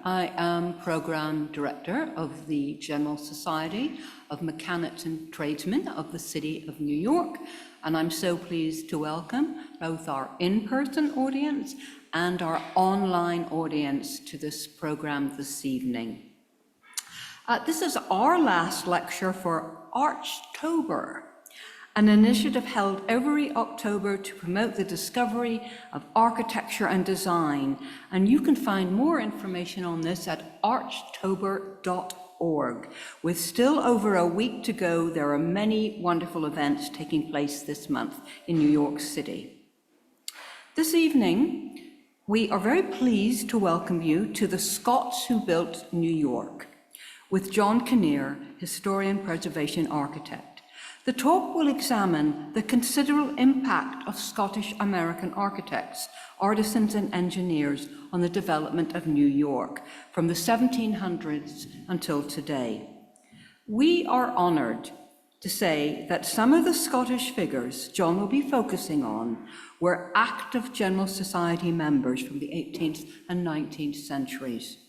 I am Programme Director of the General Society of Mechanics and Tradesmen of the City of New York, and I'm so pleased to welcome both our in-person audience and our online audience to this programme this evening. This is our last lecture for Archtober, an initiative held every October to promote the discovery of architecture and design. And you can find more information on this at archtober.org. With still over a week to go, there are many wonderful events taking place this month in New York City. This evening, we are very pleased to welcome you to the Scots Who Built New York, with John Kinnear, historian, preservation architect. The talk will examine the considerable impact of Scottish American architects, artisans and engineers on the development of New York from the 1700s until today. We are honoured to say that some of the Scottish figures John will be focusing on were active General Society members from the 18th and 19th centuries.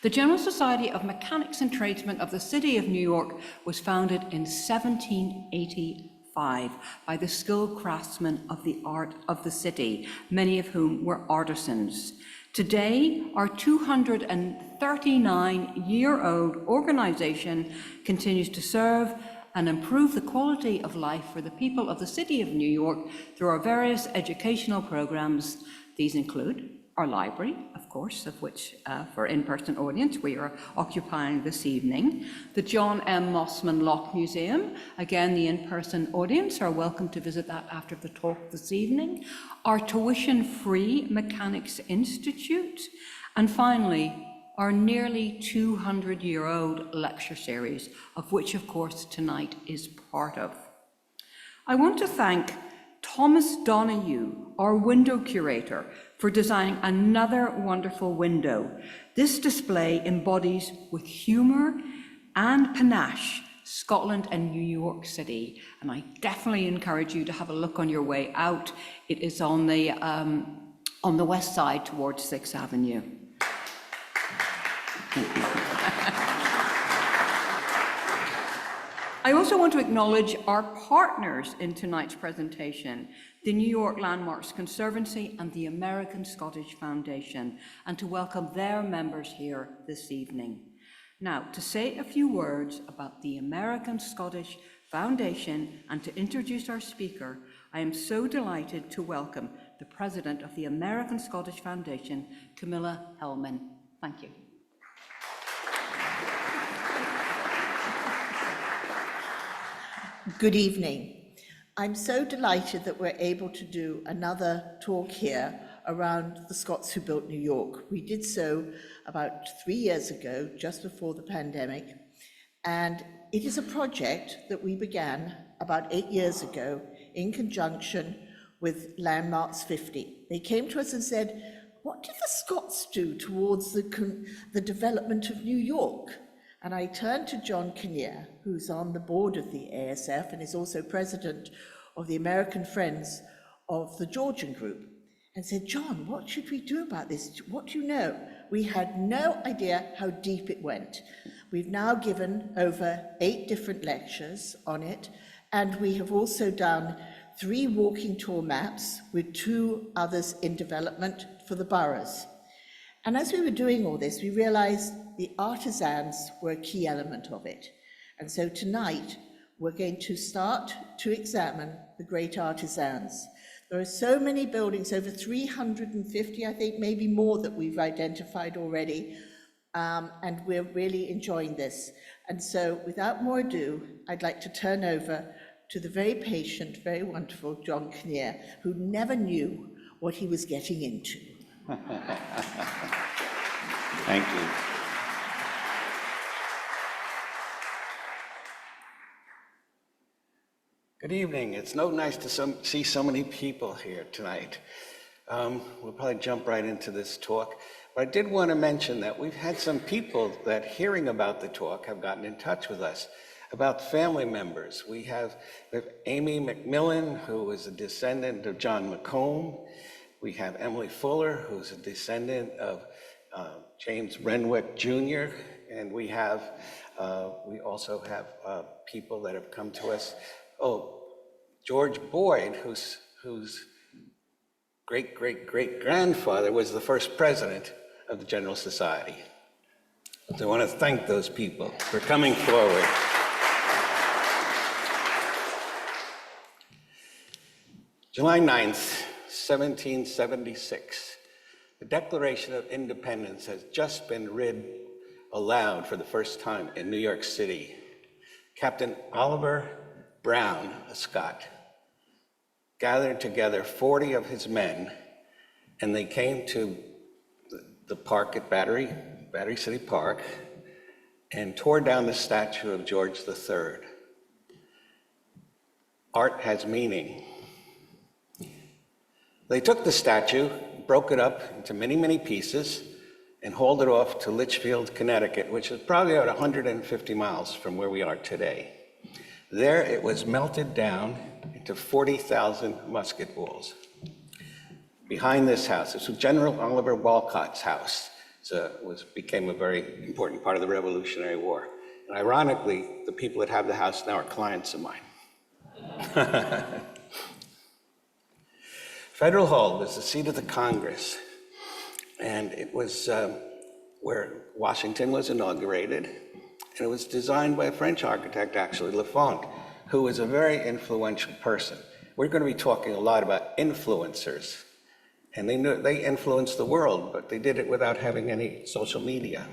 The General Society of Mechanics and Tradesmen of the City of New York was founded in 1785 by the skilled craftsmen of the art of the city, many of whom were artisans. Today, our 239-year-old organization continues to serve and improve the quality of life for the people of the City of New York through our various educational programs. These include our library, of course, of which for in-person audience we are occupying this evening. The John M. Mossman Locke Museum, again the in-person audience are welcome to visit that after the talk this evening. Our tuition-free Mechanics Institute, and finally our nearly 200-year-old lecture series, of which of course tonight is part of. I want to thank Thomas Donahue, our window curator, for designing another wonderful window. This display embodies with humour and panache Scotland and New York City, and I definitely encourage you to have a look on your way out. It is on the west side towards 6th Avenue. Thank you. I also want to acknowledge our partners in tonight's presentation, the New York Landmarks Conservancy and the American Scottish Foundation, and to welcome their members here this evening. Now, to say a few words about the American Scottish Foundation and to introduce our speaker, I am so delighted to welcome the President of the American Scottish Foundation, Camilla Hellman. Thank you. Good evening. I'm so delighted that we're able to do another talk here around the Scots Who Built New York. We did so about 3 years ago, just before the pandemic, and it is a project that we began about 8 years ago in conjunction with Landmarks 50. They came to us and said, what did the Scots do towards the development of New York? And I turned to John Kinnear, who's on the board of the ASF and is also president of the American Friends of the Georgian Group, and said, John, what should we do about this? What do you know? We had no idea how deep it went. We've now given over 8 different lectures on it, and we have also done 3 walking tour maps with 2 others in development for the boroughs. And as we were doing all this, we realized the artisans were a key element of it. And so tonight, we're going to start to examine the great artisans. There are so many buildings, over 350, I think, maybe more that we've identified already, and we're really enjoying this. And so without more ado, I'd like to turn over to the very patient, very wonderful John Kinnear, who never knew what he was getting into. Thank you. Good evening. It's so nice to see so many people here tonight. We'll probably jump right into this talk. But I did want to mention that we've had some people that, hearing about the talk, have gotten in touch with us about family members. We have Amy McMillan, who is a descendant of John McComb. We have Emily Fuller, who's a descendant of James Renwick Jr., and we also have people that have come to us. Oh, George Boyd, whose great-great-great-grandfather was the first president of the General Society. So I want to thank those people for coming forward. July 9th, 1776. The Declaration of Independence has just been read aloud for the first time in New York City. Captain Oliver Brown, a Scot, gathered together 40 of his men, and they came to the park at Battery City Park and tore down the statue of George III. Art has meaning. They took the statue, broke it up into many, many pieces, and hauled it off to Litchfield, Connecticut, which is probably about 150 miles from where we are today. There it was melted down into 40,000 musket balls. Behind this house, this was General Oliver Walcott's house. Became a very important part of the Revolutionary War. And ironically, the people that have the house now are clients of mine. Federal Hall was the seat of the Congress, and it was where Washington was inaugurated, and it was designed by a French architect, actually, Lafont, who was a very influential person. We're going to be talking a lot about influencers, and they influenced the world, but they did it without having any social media.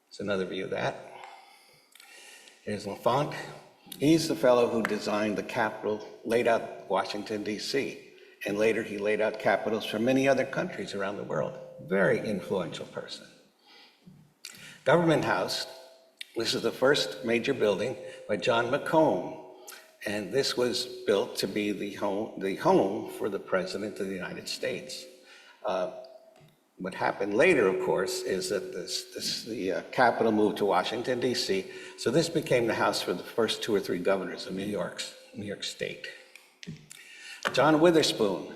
It's another view of that. Here's Lafont. He's the fellow who designed the Capitol, laid out Washington, D.C., and later he laid out capitals for many other countries around the world. Very influential person. Government House, this is the first major building by John McComb, and this was built to be the home for the President of the United States. What happened later, of course, is that the capital moved to Washington, D.C., so this became the house for the first 2 or 3 governors of New York State. John Witherspoon,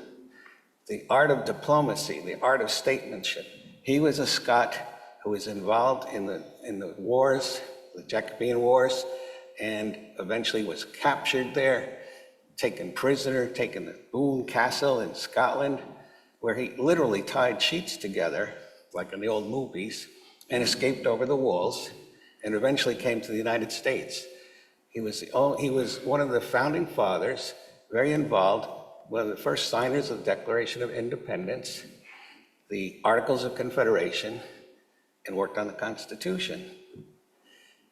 the art of diplomacy, the art of statesmanship. He was a Scot who was involved in the wars, the Jacobean Wars, and eventually was captured there, taken prisoner, taken to Boone Castle in Scotland, where he literally tied sheets together, like in the old movies, and escaped over the walls, and eventually came to the United States. He was one of the founding fathers, very involved, one of the first signers of the Declaration of Independence, the Articles of Confederation, and worked on the Constitution.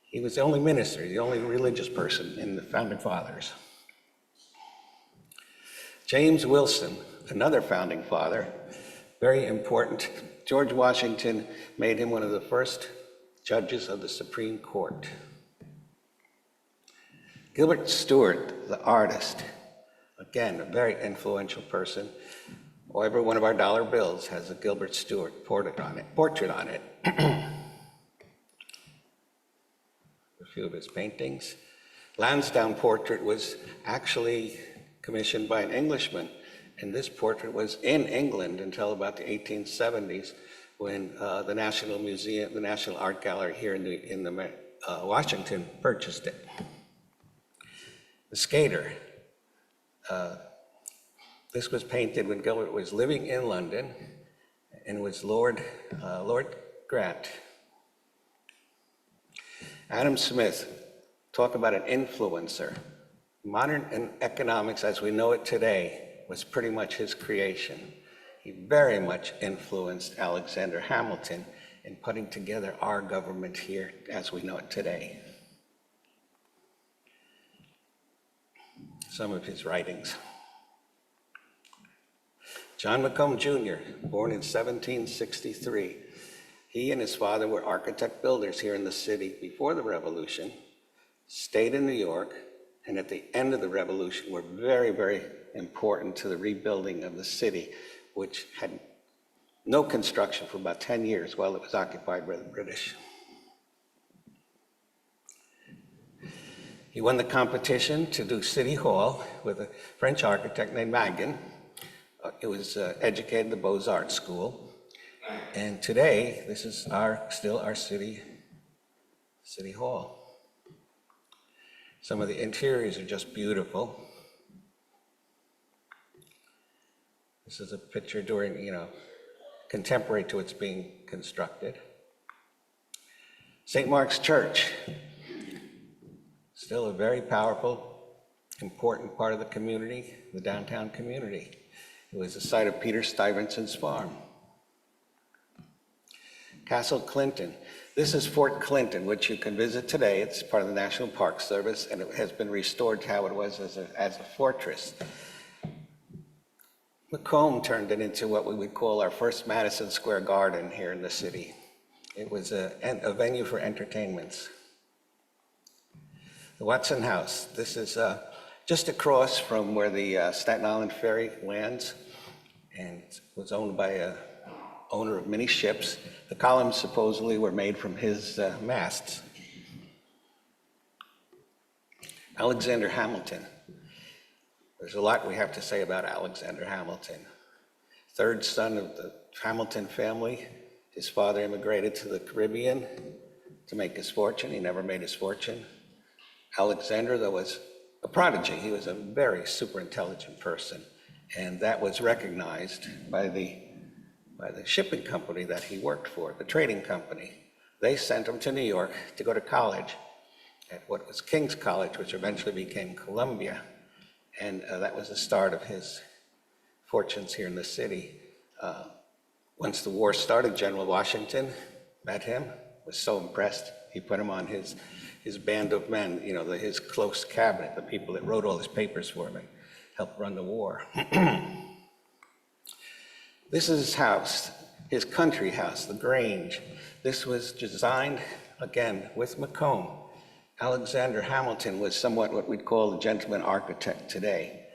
He was the only minister, the only religious person in the founding fathers. James Wilson, another founding father, very important. George Washington made him one of the first judges of the Supreme Court. Gilbert Stuart, the artist, again, a very influential person. Every one of our dollar bills has a Gilbert Stuart portrait on it. A few of his paintings. Lansdowne portrait was actually commissioned by an Englishman, and this portrait was in England until about the 1870s, when the National Museum, the National Art Gallery here in Washington purchased it. The Skater. This was painted when Gilbert was living in London, and was Lord Grant. Adam Smith, talk about an influencer. Modern economics as we know it today was pretty much his creation. He very much influenced Alexander Hamilton in putting together our government here as we know it today. Some of his writings. John McComb Jr., born in 1763. He and his father were architect builders here in the city before the Revolution, stayed in New York, and at the end of the Revolution were very, very important to the rebuilding of the city, which had no construction for about 10 years while it was occupied by the British. He won the competition to do City Hall with a French architect named Magan. It was educated at the Beaux-Arts School. And today, this is still our city hall. Some of the interiors are just beautiful. This is a picture during, contemporary to its being constructed. St. Mark's Church, still a very powerful, important part of the community, the downtown community. It was the site of Peter Stuyvesant's farm. Castle Clinton. This is Fort Clinton, which you can visit today. It's part of the National Park Service, and it has been restored to how it was as a fortress. McComb turned it into what we would call our first Madison Square Garden here in the city. It was a venue for entertainments. The Watson House. This is just across from where the Staten Island Ferry lands, and it was owned by a owner of many ships. The columns supposedly were made from his masts. Alexander Hamilton. There's a lot we have to say about Alexander Hamilton. Third son of the Hamilton family. His father immigrated to the Caribbean to make his fortune. He never made his fortune. Alexander, though, was a prodigy. He was a very super intelligent person, and that was recognized by the shipping company that he worked for, the trading company. They sent him to New York to go to college at what was King's College, which eventually became Columbia. And that was the start of his fortunes here in the city. Once the war started, General Washington met him, was so impressed, he put him on his band of men, his close cabinet, the people that wrote all his papers for him and helped run the war. This is his house, his country house, the Grange. This was designed, again, with McComb. Alexander Hamilton was somewhat what we'd call a gentleman architect today.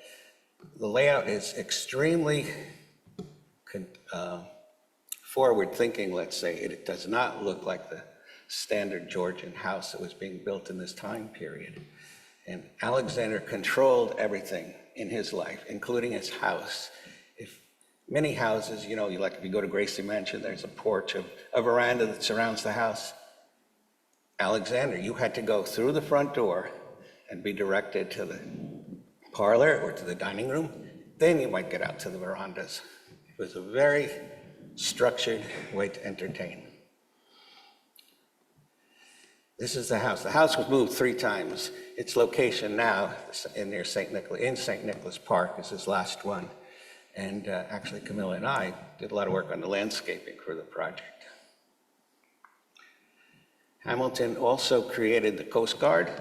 The layout is extremely forward-thinking, let's say. It does not look like the standard Georgian house that was being built in this time period. And Alexander controlled everything in his life, including his house. Many houses, if you go to Gracie Mansion, there's a porch, a veranda that surrounds the house. Alexander, you had to go through the front door and be directed to the parlor or to the dining room. Then you might get out to the verandas. It was a very structured way to entertain. This is the house. The house was moved 3 times. Its location now in St. Nicholas Park is his last one. And actually, Camilla and I did a lot of work on the landscaping for the project. Hamilton also created the Coast Guard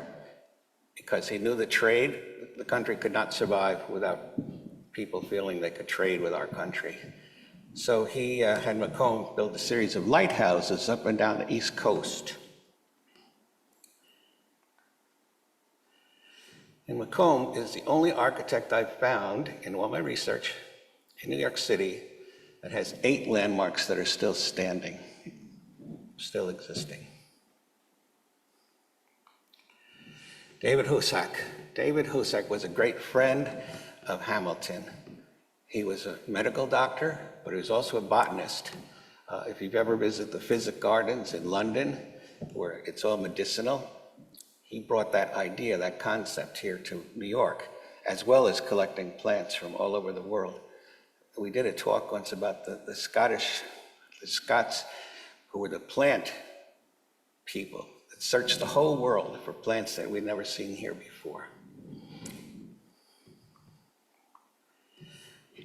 because he knew the trade. The country could not survive without people feeling they could trade with our country. So he had McComb build a series of lighthouses up and down the East Coast. And McComb is the only architect I've found in all my research in New York City that has 8 landmarks that are still standing, still existing. David Husak. David Husak was a great friend of Hamilton. He was a medical doctor, but he was also a botanist. If you've ever visited the Physic Gardens in London, where it's all medicinal, he brought that idea, that concept here to New York, as well as collecting plants from all over the world. We did a talk once about the Scots, who were the plant people that searched the whole world for plants that we'd never seen here before.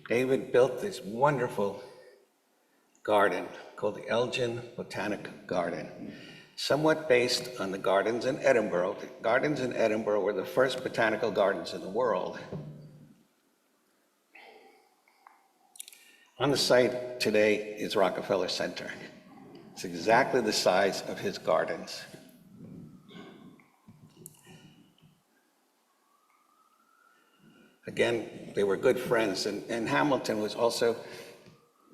David built this wonderful garden called the Elgin Botanic Garden, somewhat based on the gardens in Edinburgh. The gardens in Edinburgh were the first botanical gardens in the world. On the site today is Rockefeller Center. It's exactly the size of his gardens. Again, they were good friends, and Hamilton was also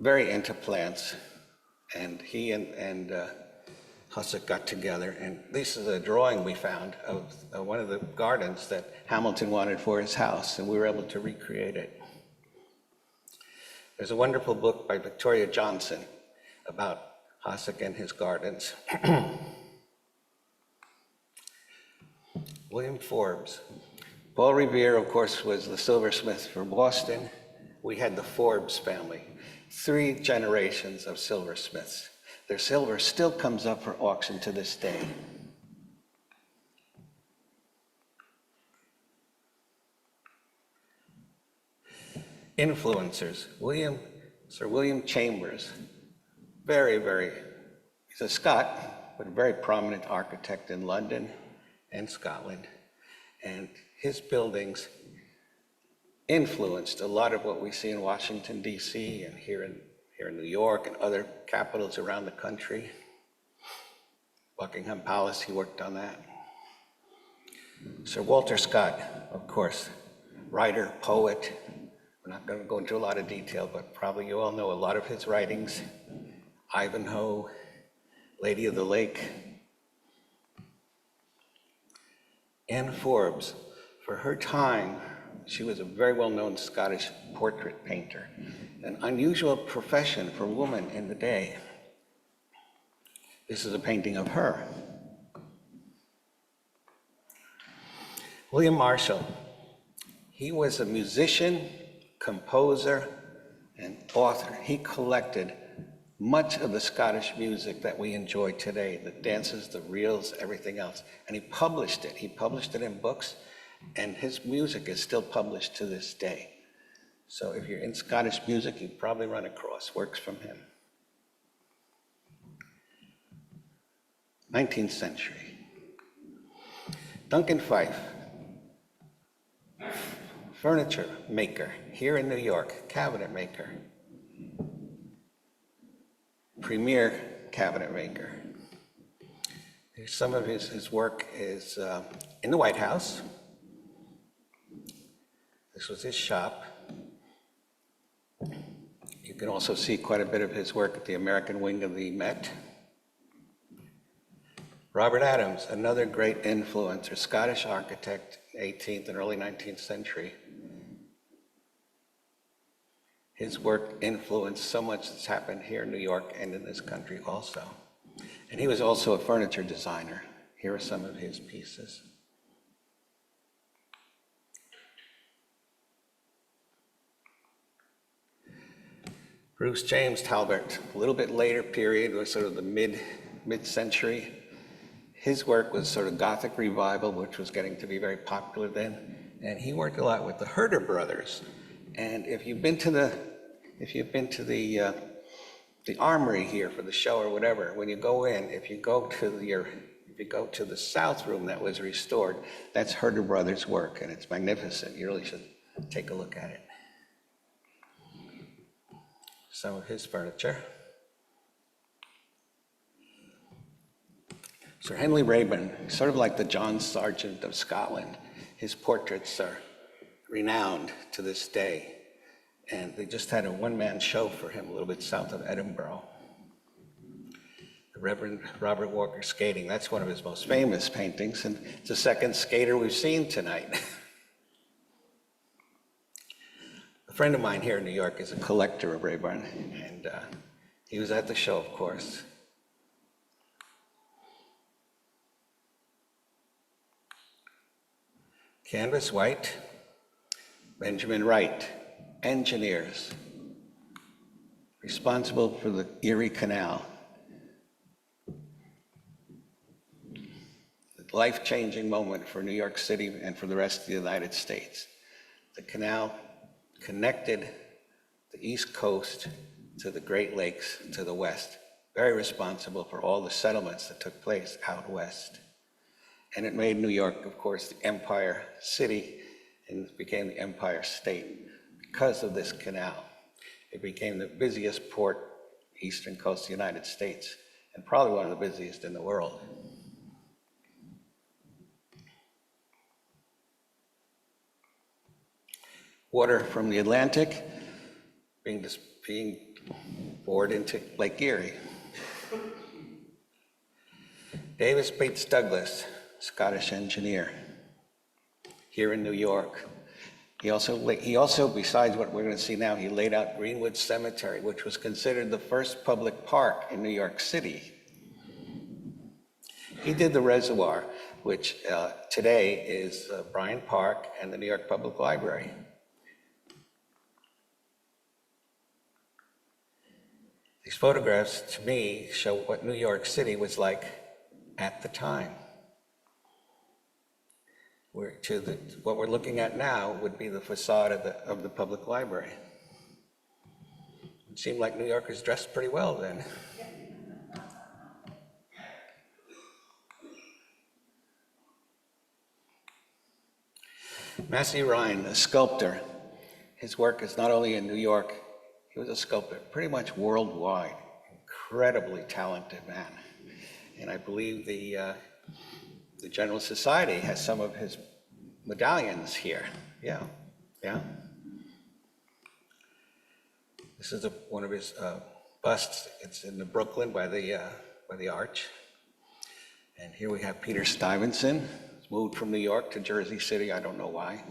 very into plants, and he and Husak got together, and this is a drawing we found of one of the gardens that Hamilton wanted for his house, and we were able to recreate it. There's a wonderful book by Victoria Johnson about Hosack and his gardens. William Forbes. Paul Revere, of course, was the silversmith for Boston. We had the Forbes family, 3 generations of silversmiths. Their silver still comes up for auction to this day. Influencers. Sir William Chambers, he's a Scot, but a very prominent architect in London and Scotland. And his buildings influenced a lot of what we see in Washington, D.C., and here in New York and other capitals around the country. Buckingham Palace, he worked on that. Sir Walter Scott, of course, writer, poet. We're not going to go into a lot of detail, but probably you all know a lot of his writings. Ivanhoe, Lady of the Lake. Anne Forbes, for her time, she was a very well-known Scottish portrait painter, an unusual profession for a woman in the day. This is a painting of her. William Marshall, he was a musician, composer, and author. He collected much of the Scottish music that we enjoy today, the dances, the reels, everything else, and he published it. He published it in books, and his music is still published to this day. So if you're in Scottish music, you probably run across works from him. 19th century. Duncan Phyfe, furniture maker here in New York, cabinet maker, premier cabinet maker. Here's some of his work is in the White House. This was his shop. You can also see quite a bit of his work at the American wing of the Met. Robert Adams, another great influencer, Scottish architect, 18th and early 19th century. His work influenced so much that's happened here in New York and in this country also. And he was also a furniture designer. Here are some of his pieces. Bruce James Talbot, a little bit later period, was sort of the mid-century. His work was sort of Gothic revival, which was getting to be very popular then. And he worked a lot with the Herder brothers. And if you've been to the armory here for the show or whatever, when you go in, if you go to the south room that was restored, that's Herder brothers' work, and it's magnificent. You really should take a look at it. Some of his furniture. Sir Henry Raeburn, sort of like the John Sargent of Scotland. His portraits are renowned to this day. And they just had a one-man show for him a little bit south of Edinburgh. The Reverend Robert Walker Skating, that's one of his most famous paintings, and it's the second skater we've seen tonight. A friend of mine here in New York is a collector of Raeburn, and he was at the show, of course. Canvas White, Benjamin Wright, engineers responsible for the Erie Canal. A life-changing moment for New York City and for the rest of the United States. The canal connected the East Coast to the Great Lakes to the west. Very responsible for all the settlements that took place out west. And it made New York, of course, the Empire City, and it became the Empire State. Because of this canal, it became the busiest port, eastern coast of the United States, and probably one of the busiest in the world. Water from the Atlantic being poured into Lake Erie. Davis Bates Douglas, Scottish engineer, here in New York. He also, besides what we're going to see now, he laid out Greenwood Cemetery, which was considered the first public park in New York City. He did the reservoir, which today is Bryant Park and the New York Public Library. These photographs, to me, show what New York City was like at the time. What we're looking at now would be the facade of the public library. It seemed like New Yorkers dressed pretty well then. Massey Rhine, a sculptor, his work is not only in New York, he was a sculptor pretty much worldwide, incredibly talented man. And I believe the General Society has some of his medallions here. Yeah. This is one of his busts. It's in Brooklyn by the Arch. And here we have Peter Stuyvesant. He's moved from New York to Jersey City. I don't know why.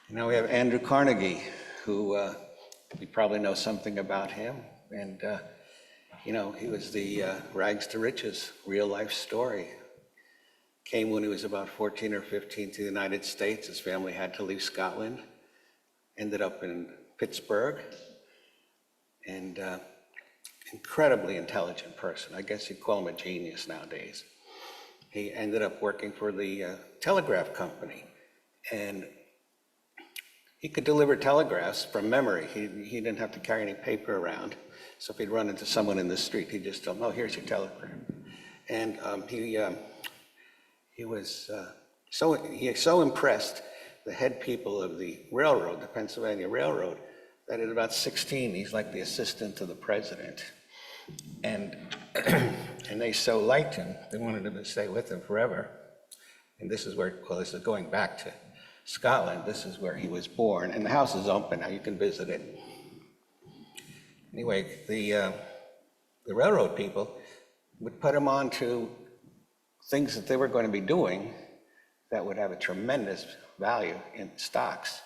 And now we have Andrew Carnegie, who you probably know something about him. And he was the rags to riches, real life story. Came when he was about 14 or 15 to the United States. His family had to leave Scotland. Ended up in Pittsburgh. And incredibly intelligent person. I guess you'd call him a genius nowadays. He ended up working for the telegraph company. And he could deliver telegraphs from memory. He didn't have to carry any paper around. So if he'd run into someone in the street, he'd just tell them, "Oh, here's your telegram." And he was so impressed the head people of the railroad, the Pennsylvania Railroad, that at about 16, he's like the assistant to the president. And and they so liked him, they wanted him to stay with them forever. And this is this is going back to Scotland. This is where he was born, and the house is open now. You can visit it. Anyway, the railroad people would put him on to things that they were going to be doing that would have a tremendous value in stocks,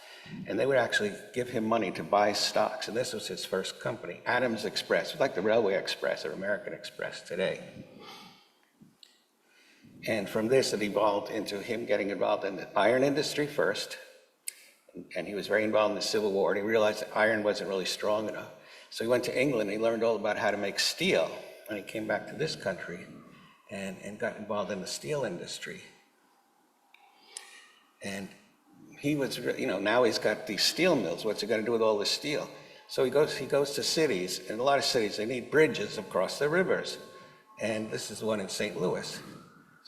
and they would actually give him money to buy stocks. And this was his first company, Adams Express. It's like the Railway Express or American Express today. And from this, it evolved into him getting involved in the iron industry first. And he was very involved in the Civil War. And he realized that iron wasn't really strong enough. So he went to England and he learned all about how to make steel. And he came back to this country and got involved in the steel industry. And he was, now he's got these steel mills. What's he going to do with all this steel? So he goes to cities. And a lot of cities, they need bridges across the rivers. And this is the one in St. Louis.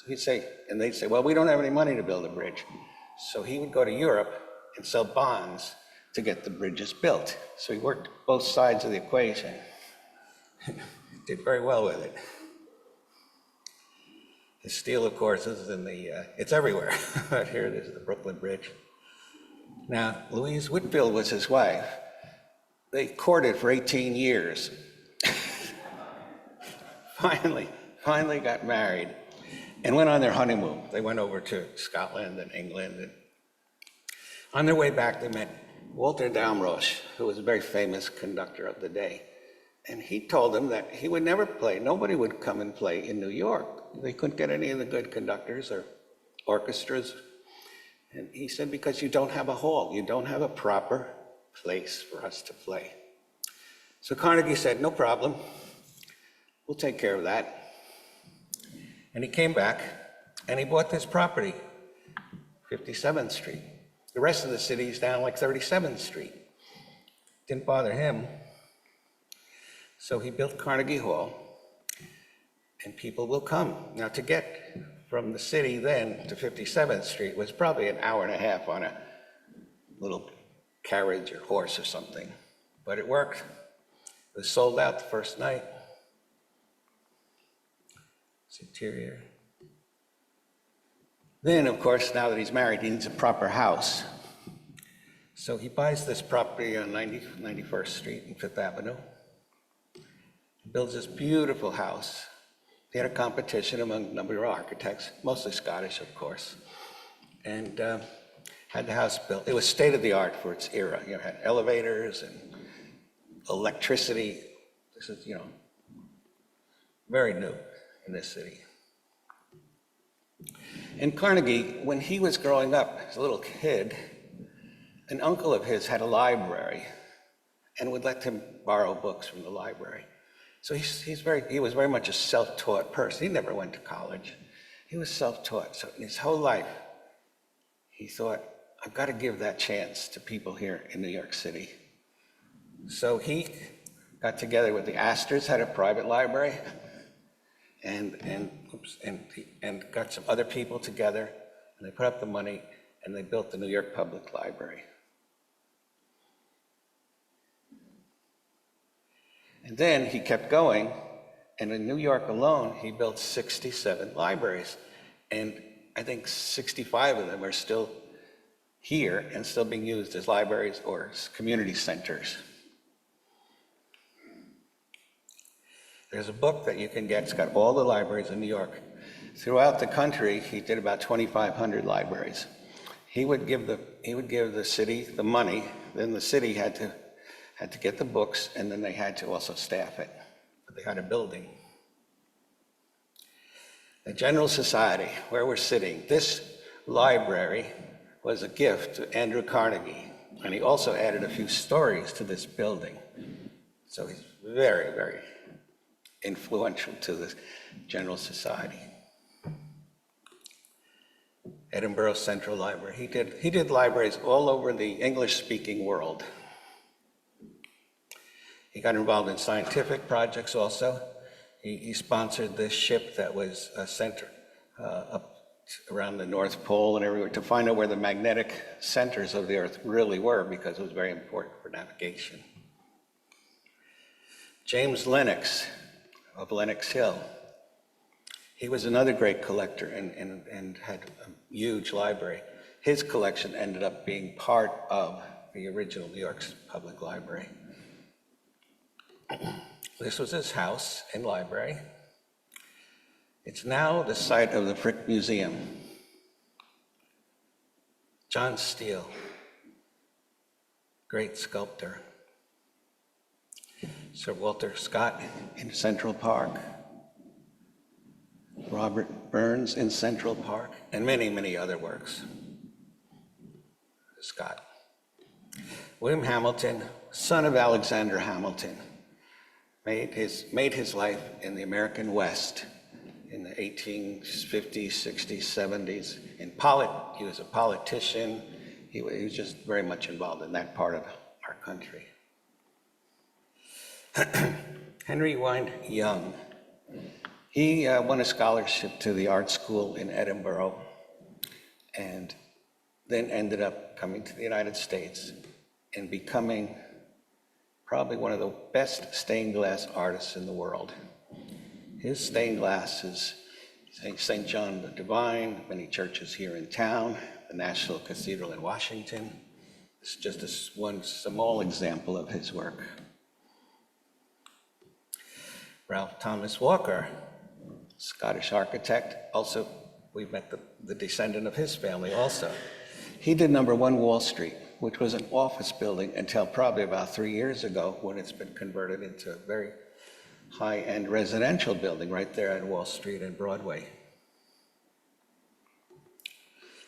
They'd say, well, we don't have any money to build a bridge. So he would go to Europe and sell bonds to get the bridges built. So he worked both sides of the equation. Did very well with it. The steel, of course, is it's everywhere. But here it is, the Brooklyn Bridge. Now, Louise Whitfield was his wife. They courted for 18 years. Finally got married. And went on their honeymoon. They went over to Scotland and England. And on their way back, they met Walter Damrosch, who was a very famous conductor of the day. And he told them that he would never play. Nobody would come and play in New York. They couldn't get any of the good conductors or orchestras. And he said, because you don't have a hall. You don't have a proper place for us to play. So Carnegie said, no problem. We'll take care of that. And he came back, and he bought this property, 57th Street. The rest of the city is down like 37th Street. Didn't bother him. So he built Carnegie Hall, and people will come. Now, to get from the city then to 57th Street was probably an hour and a half on a little carriage or horse or something. But it worked. It was sold out the first night. Interior. Then, of course, now that he's married, he needs a proper house. So he buys this property on 91st Street and Fifth Avenue. He builds this beautiful house. He had a competition among a number of architects, mostly Scottish, of course. and had the house built. It was state-of-the-art for its era. You know, had elevators and electricity. This is, very new in this city. In Carnegie, when he was growing up as a little kid, an uncle of his had a library and would let him borrow books from the library. So he was very much a self-taught person. He never went to college. He was self-taught. So in his whole life, he thought, I've got to give that chance to people here in New York City. So he got together with the Astors, had a private library, and got some other people together, and they put up the money, and they built the New York Public Library. And then he kept going, and in New York alone, he built 67 libraries. And I think 65 of them are still here and still being used as libraries or as community centers. There's a book that you can get. It's got all the libraries in New York. Throughout the country, he did about 2,500 libraries. He would give the city the money, then the city had to get the books, and then they had to also staff it. But they had a building. The General Society, where we're sitting, this library was a gift to Andrew Carnegie, and he also added a few stories to this building. So he's very, very influential to the General Society. Edinburgh Central Library. He did libraries all over the English-speaking world. He got involved in scientific projects also. He sponsored this ship that was sent up around the North Pole and everywhere to find out where the magnetic centers of the Earth really were, because it was very important for navigation. James Lennox of Lenox Hill. He was another great collector and had a huge library. His collection ended up being part of the original New York's Public Library. This was his house and library. It's now the site of the Frick Museum. John Steele, great sculptor. Sir Walter Scott in Central Park. Robert Burns in Central Park, and many, many other works. Scott. William Hamilton, son of Alexander Hamilton, made his life in the American West in the 1850s, 60s, 70s. He was a politician. He was just very much involved in that part of our country. Henry Wynne Young. He won a scholarship to the art school in Edinburgh and then ended up coming to the United States and becoming probably one of the best stained glass artists in the world. His stained glass is St. John the Divine, many churches here in town, the National Cathedral in Washington. It's just one small example of his work. Ralph Thomas Walker, Scottish architect. Also, we've met the descendant of his family also. He did number 1 Wall Street, which was an office building until probably about 3 years ago, when it's been converted into a very high-end residential building right there at Wall Street and Broadway.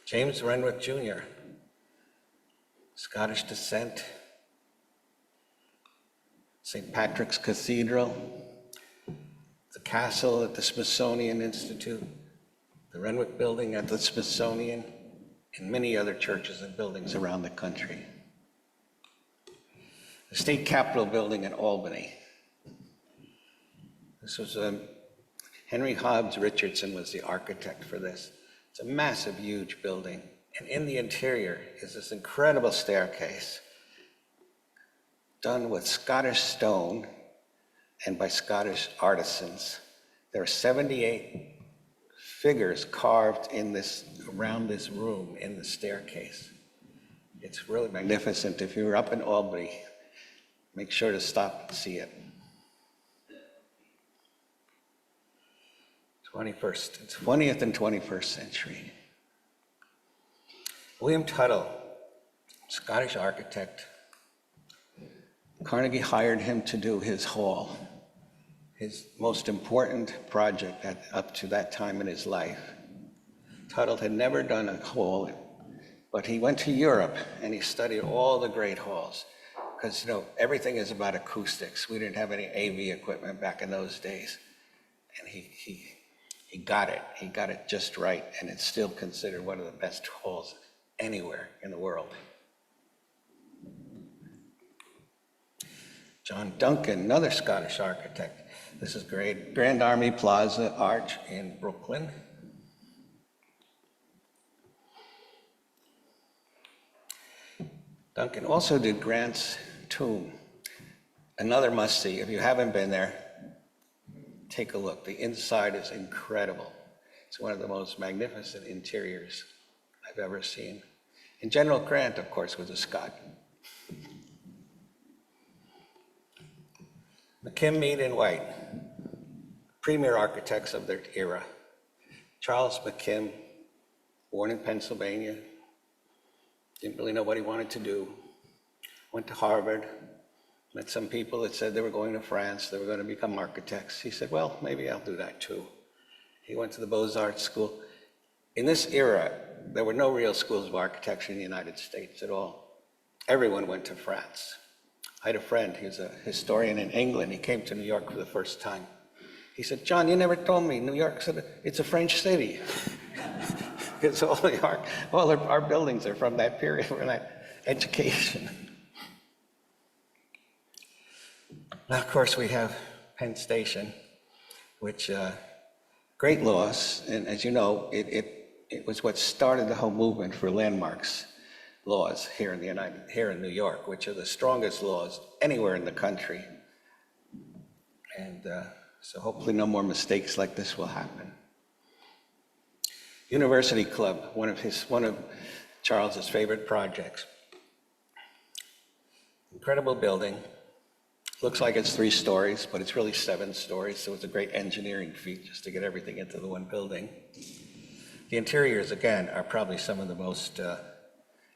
James Renwick Jr., Scottish descent. St. Patrick's Cathedral, the castle at the Smithsonian Institute, the Renwick Building at the Smithsonian, and many other churches and buildings around the country. The State Capitol Building in Albany. This was Henry Hobbs Richardson was the architect for this. It's a massive, huge building. And in the interior is this incredible staircase done with Scottish stone and by Scottish artisans. There are 78 figures carved in around this room in the staircase. It's really magnificent. If you're up in Albany, make sure to stop and see it. 20th and 21st century. William Tuttle, Scottish architect. Carnegie hired him to do his hall, his most important project up to that time in his life. Tuttle had never done a hall, but he went to Europe and he studied all the great halls, because everything is about acoustics. We didn't have any AV equipment back in those days, and he got it. He got it just right, and it's still considered one of the best halls anywhere in the world. John Duncan, another Scottish architect. This is great. Grand Army Plaza Arch in Brooklyn. Duncan also did Grant's Tomb, another must-see. If you haven't been there, take a look. The inside is incredible. It's one of the most magnificent interiors I've ever seen. And General Grant, of course, was a Scot. McComb, Mead, and White, premier architects of their era. Charles McComb, born in Pennsylvania, didn't really know what he wanted to do. Went to Harvard, met some people that said they were going to France, they were going to become architects. He said, well, maybe I'll do that too. He went to the Beaux-Arts school. In this era, there were no real schools of architecture in the United States at all. Everyone went to France. I had a friend, he was a historian in England. He came to New York for the first time. He said, John, you never told me New York, it's a French city. Because all our buildings are from that period, from that education. Now, of course, we have Penn Station, which, great loss, and as you know, it was what started the whole movement for landmarks laws here in New York, which are the strongest laws anywhere in the country. And so hopefully no more mistakes like this will happen. University Club, one of Charles's favorite projects. Incredible building. Looks like it's 3 stories, but it's really 7 stories, so it's a great engineering feat just to get everything into the one building. The interiors, again, are probably some of the most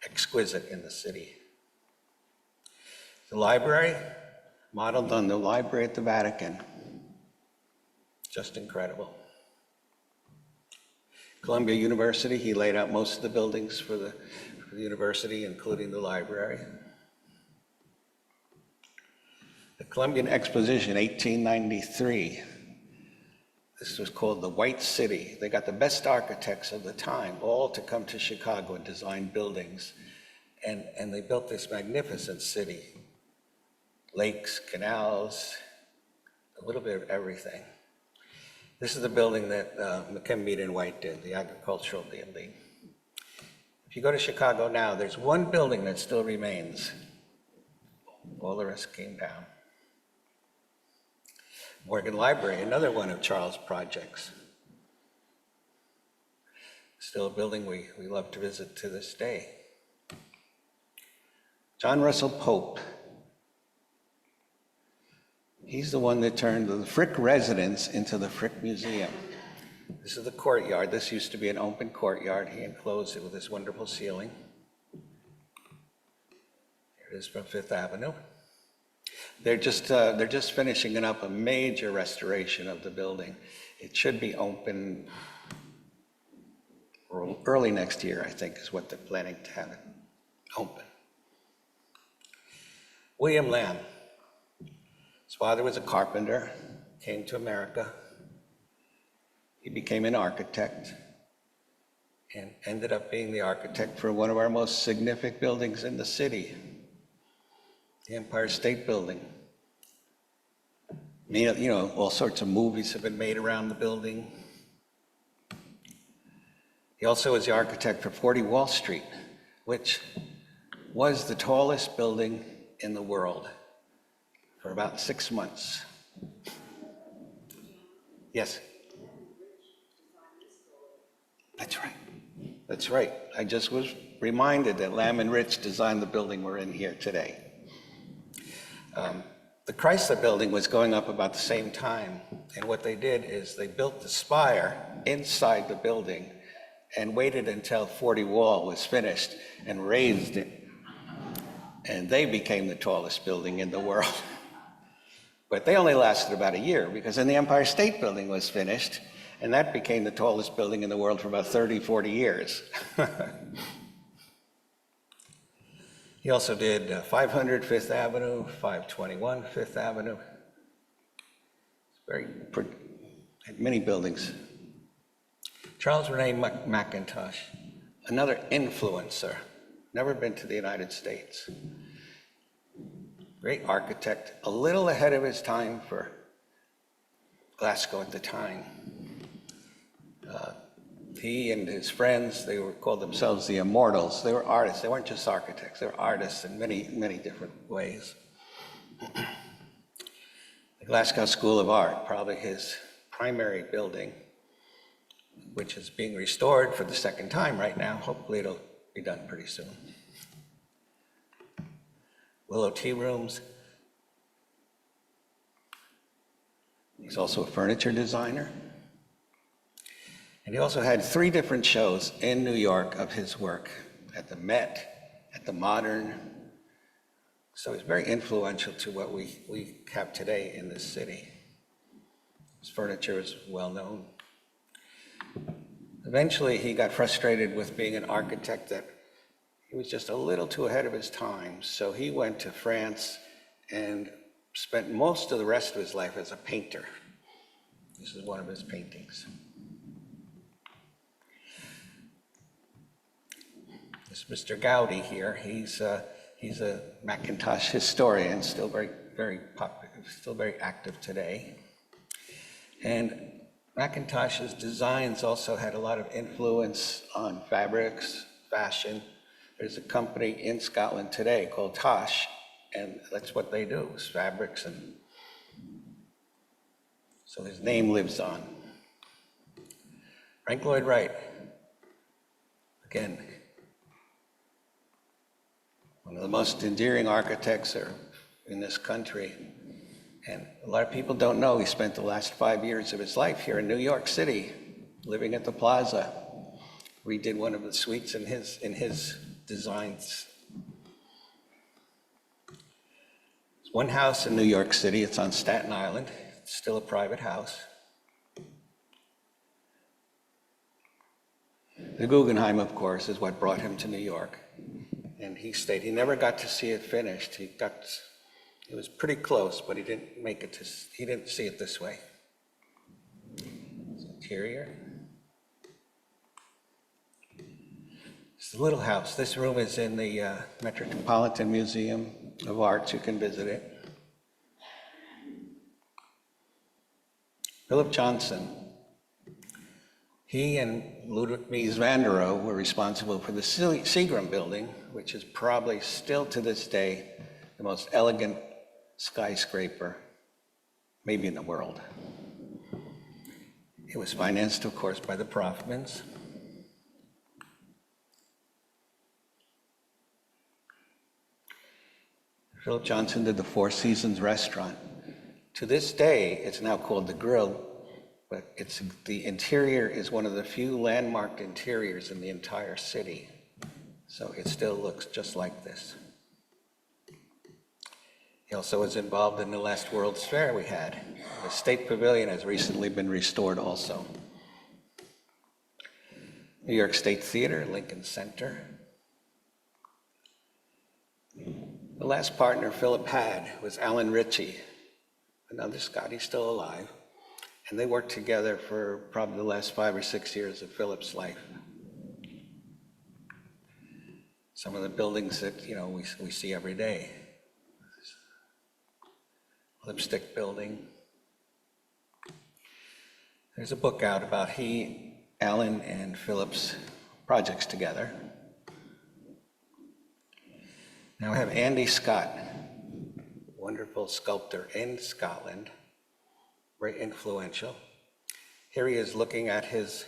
exquisite in the city. The library, modeled on the library at the Vatican. Just incredible. Columbia University, he laid out most of the buildings for the university, including the library. The Columbian Exposition, 1893. This was called the White City. They got the best architects of the time, all to come to Chicago and design buildings. And they built this magnificent city. Lakes, canals, a little bit of everything. This is the building that McComb, Mead, and White did, the agricultural building. If you go to Chicago now, there's one building that still remains. All the rest came down. Morgan Library, another one of Charles' projects. Still a building we love to visit to this day. John Russell Pope. He's the one that turned the Frick residence into the Frick Museum. This is the courtyard. This used to be an open courtyard. He enclosed it with this wonderful ceiling. Here it is from Fifth Avenue. They're just finishing up a major restoration of the building. It should be open early next year, I think, is what they're planning to have it open. William Lamb. His father was a carpenter, came to America. He became an architect and ended up being the architect for one of our most significant buildings in the city, the Empire State Building. You know, all sorts of movies have been made around the building. He also was the architect for 40 Wall Street, which was the tallest building in the world for about 6 months. Yes? That's right. That's right. I just was reminded that Lamb and Rich designed the building we're in here today. The Chrysler Building was going up about the same time, and what they did is they built the spire inside the building and waited until 40 Wall was finished and raised it. And they became the tallest building in the world. But they only lasted about a year, because then the Empire State Building was finished, and that became the tallest building in the world for about 30, 40 years. He also did 500 Fifth Avenue, 521 Fifth Avenue. Had many buildings. Charles Rene McIntosh, another influencer, never been to the United States. Great architect, a little ahead of his time for Glasgow at the time. He and his friends, they called themselves the Immortals. They were artists. They weren't just architects. They were artists in many, many different ways. The Glasgow School of Art, probably his primary building, which is being restored for the second time right now. Hopefully it'll be done pretty soon. Willow Tea Rooms. He's also a furniture designer. And he also had 3 different shows in New York of his work, at the Met, at the Modern. So he's very influential to what we have today in this city. His furniture is well known. Eventually, he got frustrated with being an architect, that he was just a little too ahead of his time. So he went to France and spent most of the rest of his life as a painter. This is one of his paintings. This Mr. Gaudi here, he's a Macintosh historian, still very, very popular, still very active today. And Macintosh's designs also had a lot of influence on fabrics, fashion. There's a company in Scotland today called Tosh, and that's what they do, is fabrics, and so his name lives on. Frank Lloyd Wright, again, one of the most endearing architects in this country. And a lot of people don't know he spent the last 5 years of his life here in New York City, living at the Plaza. Redid one of the suites in his designs. There's one house in New York City, it's on Staten Island. It's still a private house. The Guggenheim, of course, is what brought him to New York. And he stayed. He never got to see it finished. It was pretty close, but he didn't he didn't see it this way. It's interior. It's a little house. This room is in the Metropolitan Museum of Arts. You can visit it. Philip Johnson. He and Ludwig Mies van der Rohe were responsible for the Seagram building, which is probably still to this day the most elegant skyscraper, maybe in the world. It was financed, of course, by the Profmans. Philip Johnson did the Four Seasons restaurant. To this day, it's now called The Grill, but the interior is one of the few landmarked interiors in the entire city. So it still looks just like this. He also was involved in the last World's Fair we had. The State Pavilion has recently been restored also. New York State Theater, Lincoln Center. The last partner Philip had was Alan Ritchie, another Scot. He's still alive. And they worked together for probably the last 5 or 6 years of Philip's life. Some of the buildings that we see every day. Lipstick Building. There's a book out about Alan and Philip's projects together. Now I have Andy Scott, wonderful sculptor in Scotland, very influential. Here he is looking at his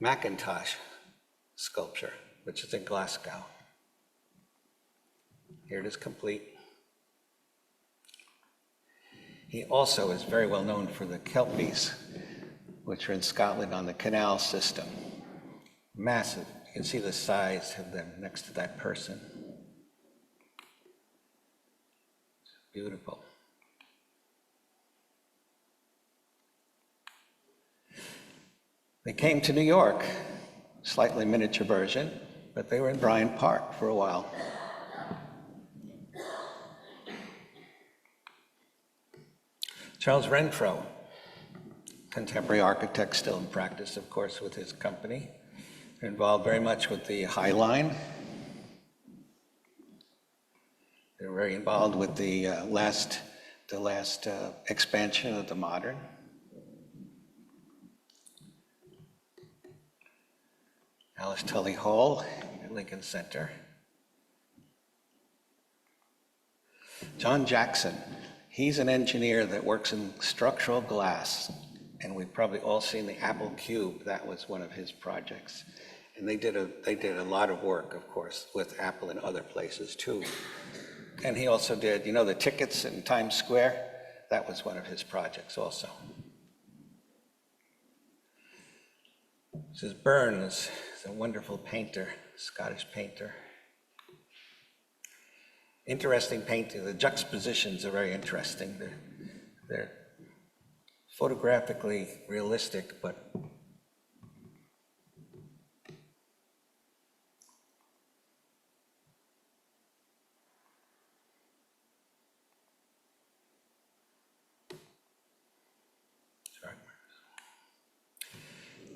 Macintosh sculpture, which is in Glasgow. Here it is complete. He also is very well known for the Kelpies, which are in Scotland on the canal system. massive. You can see the size of them next to that person. Beautiful. They came to New York, slightly miniature version, but they were in Bryant Park for a while. Charles Renfro, contemporary architect still in practice, of course, with his company. They're involved very much with the High Line. They're very involved with the last expansion of the Modern. Alice Tully Hall at Lincoln Center. John Jackson, he's an engineer that works in structural glass, and we've probably all seen the Apple Cube. That was one of his projects. And they did a lot of work, of course, with Apple and other places too. And he also did, you know, the tickets in Times Square? That was one of his projects also. This is Burns, he's a wonderful painter, Scottish painter. Interesting painting, the juxtapositions are very interesting. They're photographically realistic, but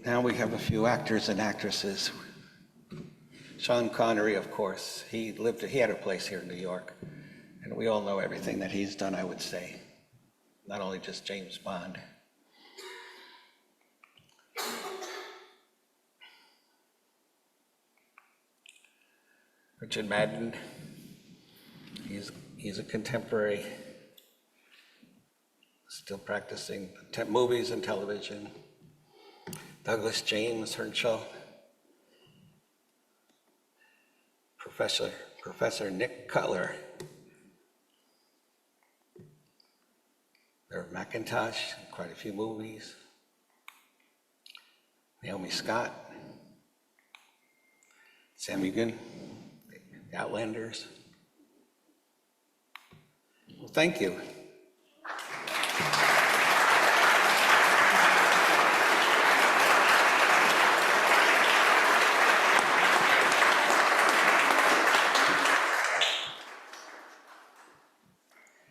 now we have a few actors and actresses. Sean Connery, of course, he had a place here in New York, and we all know everything that he's done, I would say. Not only just James Bond. Richard Madden, he's a contemporary, still practicing movies and television. Douglas James Herschel, Professor Nick Cutler, Irv McIntosh, quite a few movies. Naomi Scott, Sam Egan, The Outlanders. Well, thank you.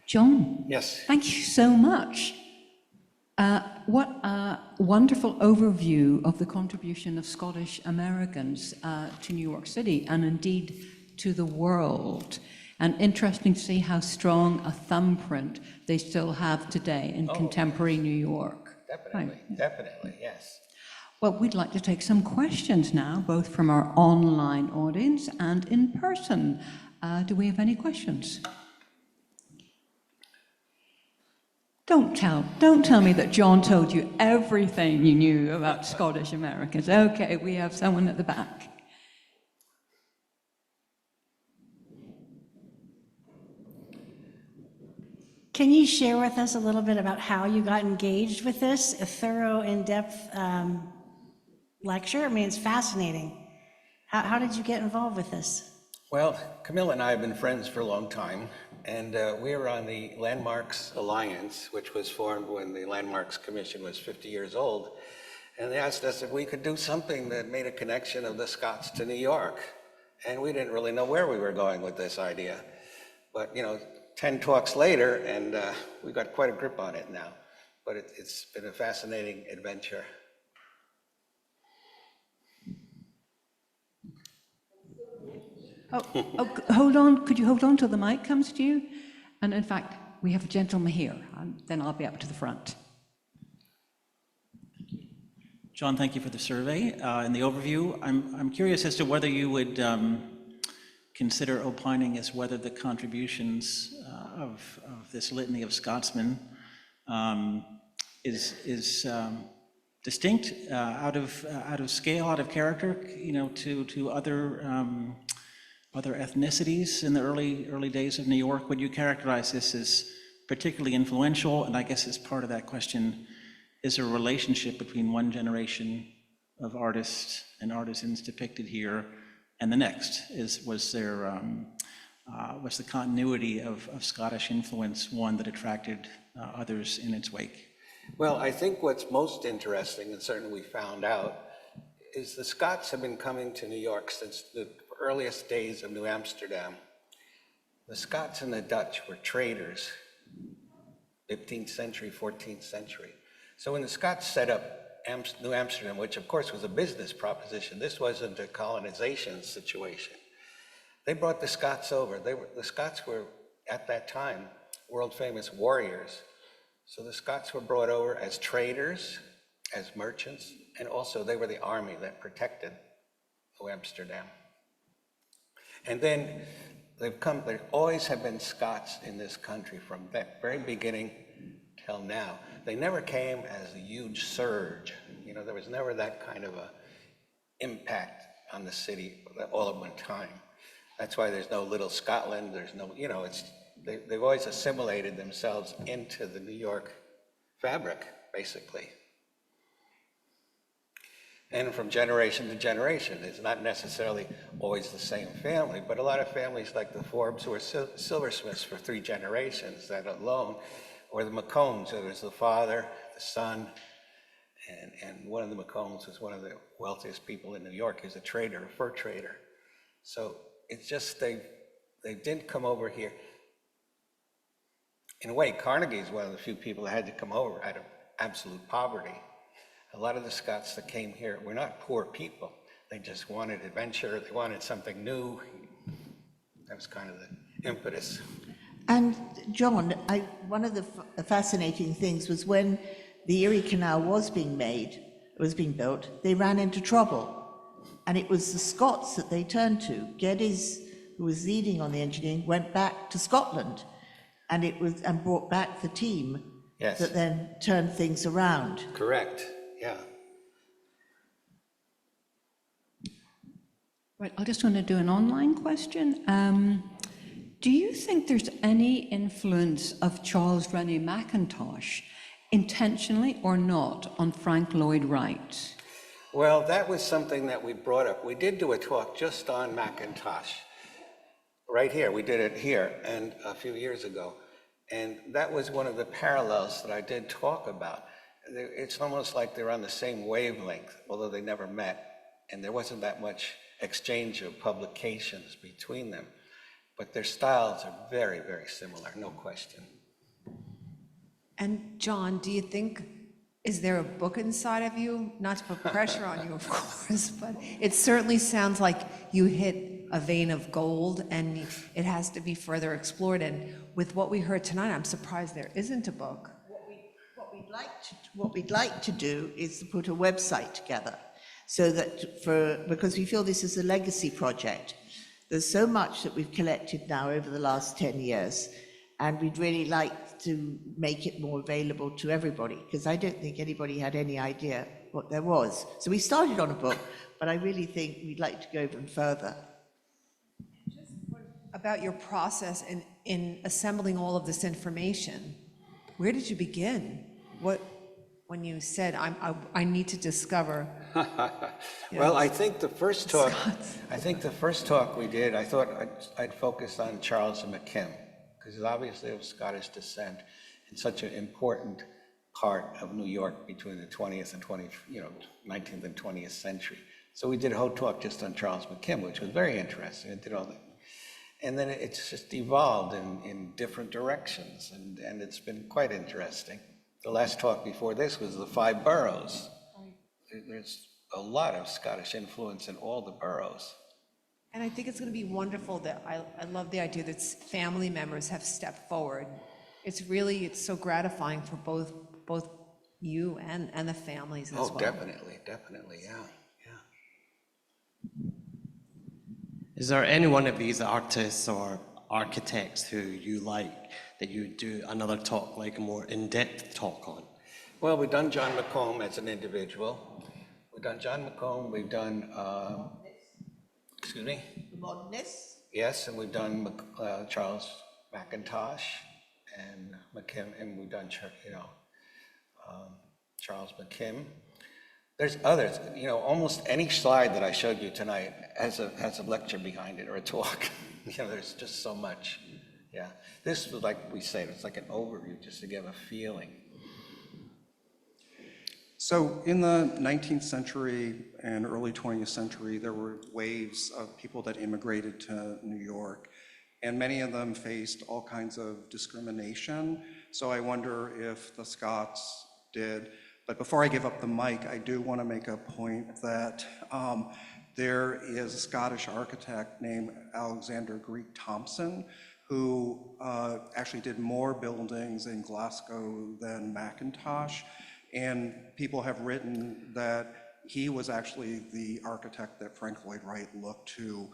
John? Yes. Thank you so much. What a wonderful overview of the contribution of Scottish Americans to New York City and indeed to the world. And interesting to see how strong a thumbprint they still have today in contemporary New York. Definitely, definitely, yes. Well, we'd like to take some questions now, both from our online audience and in person. Do we have any questions? Don't tell me that John told you everything you knew about Scottish Americans. Okay, we have someone at the back. Can you share with us a little bit about how you got engaged with this? A thorough, in-depth lecture? I mean, it's fascinating. How did you get involved with this? Well, Camilla and I have been friends for a long time, and we were on the Landmarks Alliance, which was formed when the Landmarks Commission was 50 years old. And they asked us if we could do something that made a connection of the Scots to New York. And we didn't really know where we were going with this idea. But, 10 talks later, and we got quite a grip on it now. But it's been a fascinating adventure. Hold on. Could you hold on till the mic comes to you? And in fact, we have a gentleman here, and then I'll be up to the front. John, thank you for the survey and the overview. I'm curious as to whether you would consider opining as whether the contributions of this litany of Scotsmen is distinct, out of scale, out of character, to other ethnicities in the early days of New York. Would you characterize this as particularly influential? And I guess as part of that question, is there a relationship between one generation of artists and artisans depicted here, and the next was the continuity of Scottish influence one that attracted others in its wake? Well, I think what's most interesting, and certainly we found out, is the Scots have been coming to New York since the earliest days of New Amsterdam. The Scots and the Dutch were traders, 15th century, 14th century. So when the Scots set up New Amsterdam, which of course was a business proposition, this wasn't a colonization situation. They brought the Scots over. The Scots were, at that time, world famous warriors. So the Scots were brought over as traders, as merchants, and also they were the army that protected New Amsterdam. And then there always have been Scots in this country from that very beginning till now. They never came as a huge surge. You know, there was never that kind of a impact on the city all at one time. That's why there's no little Scotland, there's no, you know, they've always assimilated themselves into the New York fabric, basically. And from generation to generation, it's not necessarily always the same family, but a lot of families like the Forbes were silversmiths for 3 generations, that alone, or the McCombs, it was the father, the son, and one of the McCombs was one of the wealthiest people in New York. He's a trader, a fur trader. So it's just they didn't come over here. In a way, Carnegie is one of the few people that had to come over out of absolute poverty. A lot of the Scots that came here were not poor people. They just wanted adventure, they wanted something new. That was kind of the impetus. And John, one of the fascinating things was when the Erie Canal was being built, they ran into trouble. And it was the Scots that they turned to. Geddes, who was leading on the engineering, went back to Scotland and brought back the team. Yes. That then turned things around. Correct, yeah. Right, I just want to do an online question. Do you think there's any influence of Charles Rennie Mackintosh, intentionally or not, on Frank Lloyd Wright? Well, that was something that we brought up. We did do a talk just on Mackintosh, right here. We did it here and a few years ago. And that was one of the parallels that I did talk about. It's almost like they're on the same wavelength, although they never met. And there wasn't that much exchange of publications between them. But their styles are very, very similar, no question. And John, do you think, is there a book inside of you? Not to put pressure on you, of course, but it certainly sounds like you hit a vein of gold and it has to be further explored. And with what we heard tonight, I'm surprised there isn't a book. What we'd like to do is to put a website together so that because we feel this is a legacy project. There's so much that we've collected now over the last 10 years, and we'd really like to make it more available to everybody, because I don't think anybody had any idea what there was. So we started on a book, but I really think we'd like to go even further. About your process in assembling all of this information, where did you begin? When you said, I need to discover. Well, I think the first talk we did, I thought I'd focus on Charles McComb, because he's obviously of Scottish descent and such an important part of New York between the 20th and 19th and 20th century. So we did a whole talk just on Charles McComb, which was very interesting. It did all that. And then it's just evolved in different directions, and it's been quite interesting. The last talk before this was the 5 boroughs. There's a lot of Scottish influence in all the boroughs. And I think it's going to be wonderful that I love the idea that family members have stepped forward. It's so gratifying for both you and the families as well. Oh, definitely, yeah. Is there any one of these artists or architects who you like that you do another talk, like a more in-depth talk on? Well, we've done John McComb as an individual. We've done John McComb, we've done, excuse me? The modernists? Yes, and we've done Charles Mackintosh and McComb, and we've done, Charles McComb. There's others, you know, almost any slide that I showed you tonight has a lecture behind it or a talk. You know, there's just so much. Yeah, this was like we said, it's like an overview just to give a feeling. So in the 19th century and early 20th century, there were waves of people that immigrated to New York, and many of them faced all kinds of discrimination. So I wonder if the Scots did. But before I give up the mic, I do want to make a point that there is a Scottish architect named Alexander Greek Thompson who actually did more buildings in Glasgow than Mackintosh. And people have written that he was actually the architect that Frank Lloyd Wright looked to,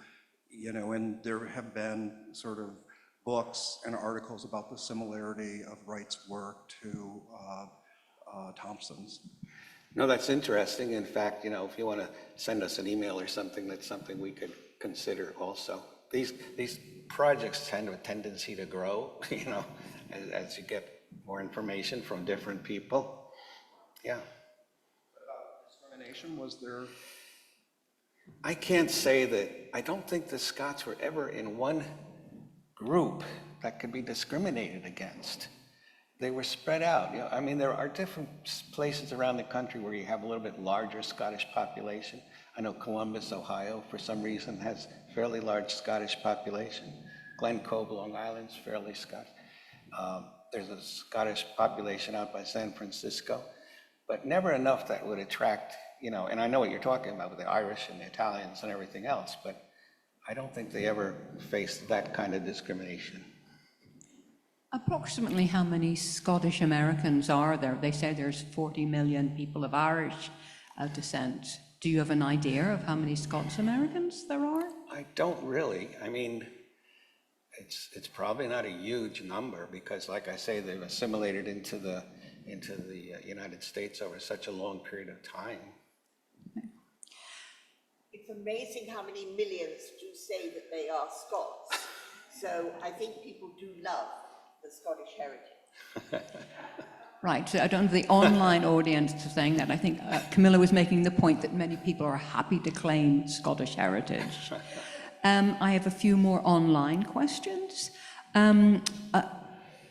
you know, and there have been sort of books and articles about the similarity of Wright's work to Thompson's. No, that's interesting. In fact, you know, if you want to send us an email or something, that's something we could consider also. These projects tend to have a tendency to grow, you know, as you get more information from different people. Yeah. Discrimination, was there? I can't say that, I don't think the Scots were ever in one group that could be discriminated against. They were spread out. You know, I mean, there are different places around the country where you have a little bit larger Scottish population. I know Columbus, Ohio, for some reason, has fairly large Scottish population. Glen Cove, Long Island's fairly Scottish. There's a Scottish population out by San Francisco, but never enough that would attract, you know, and I know what you're talking about with the Irish and the Italians and everything else, but I don't think they ever faced that kind of discrimination. Approximately how many Scottish Americans are there? They say there's 40 million people of Irish descent. Do you have an idea of how many Scots Americans there are? I don't really. I mean, it's probably not a huge number because, like I say, they've assimilated into the United States over such a long period of time. It's amazing how many millions do say that they are Scots. So I think people do love the Scottish heritage. Right, so I don't know the online audience to saying that. I think Camilla was making the point that many people are happy to claim Scottish heritage. I have a few more online questions. Can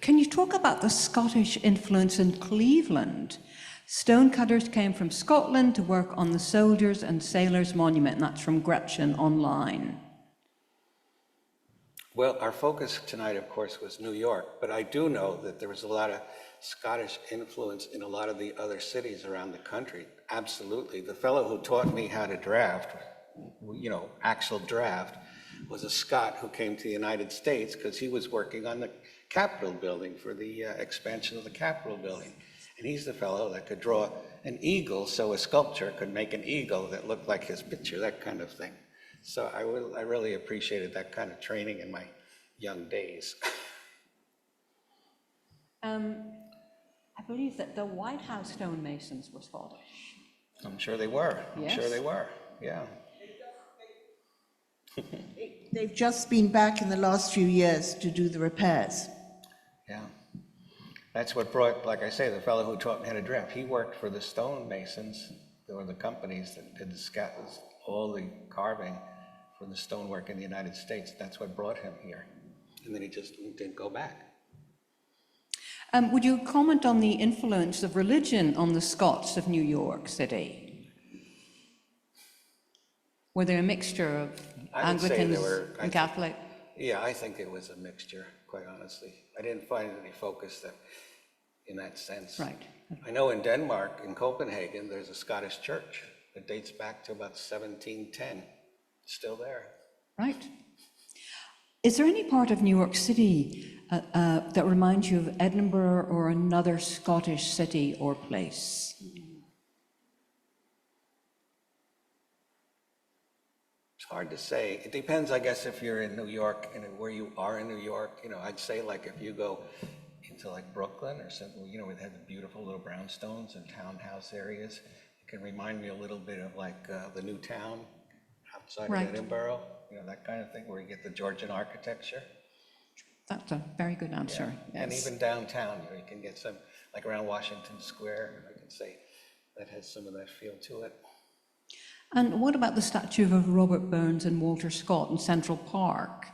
you talk about the Scottish influence in Cleveland? Stonecutters came from Scotland to work on the Soldiers and Sailors Monument, and that's from Gretchen online. Well, our focus tonight, of course, was New York, but I do know that there was a lot of Scottish influence in a lot of the other cities around the country. Absolutely. The fellow who taught me how to draft, you know, actual draft, was a Scot who came to the United States because he was working on the Capitol building for the expansion of the Capitol building. And he's the fellow that could draw an eagle so a sculpture could make an eagle that looked like his picture, that kind of thing. So I really appreciated that kind of training in my young days. I believe that the White House stonemasons were Scottish. I'm sure they were. I'm sure Yes. they were. Yeah. They've just been back in the last few years to do the repairs. Yeah. That's what brought, like I say, the fellow who taught me how to draft. He worked for the stonemasons. There were the companies that did all the carving for the stonework in the United States. That's what brought him here. And then he just didn't go back. Would you comment on the influence of religion on the Scots of New York City? Were there a mixture of I would say Anglicans there were, and Catholic? Yeah, I think it was a mixture, quite honestly. I didn't find any focus in that sense. Right. I know in Denmark, in Copenhagen, there's a Scottish church that dates back to about 1710. Still there. Right. Is there any part of New York City that reminds you of Edinburgh or another Scottish city or place? It's hard to say. It depends, I guess, if you're in New York and where you are in New York. You know, I'd say like if you go into like Brooklyn or something, you know, where they have the beautiful little brownstones and townhouse areas, it can remind me a little bit of like the New Town outside Right. of Edinburgh, you know, that kind of thing, where you get the Georgian architecture. That's a very good answer. And Yes. even downtown, you know, you can get some, like around Washington Square, I can say, that has some of that feel to it. And what about the statue of Robert Burns and Walter Scott in Central Park?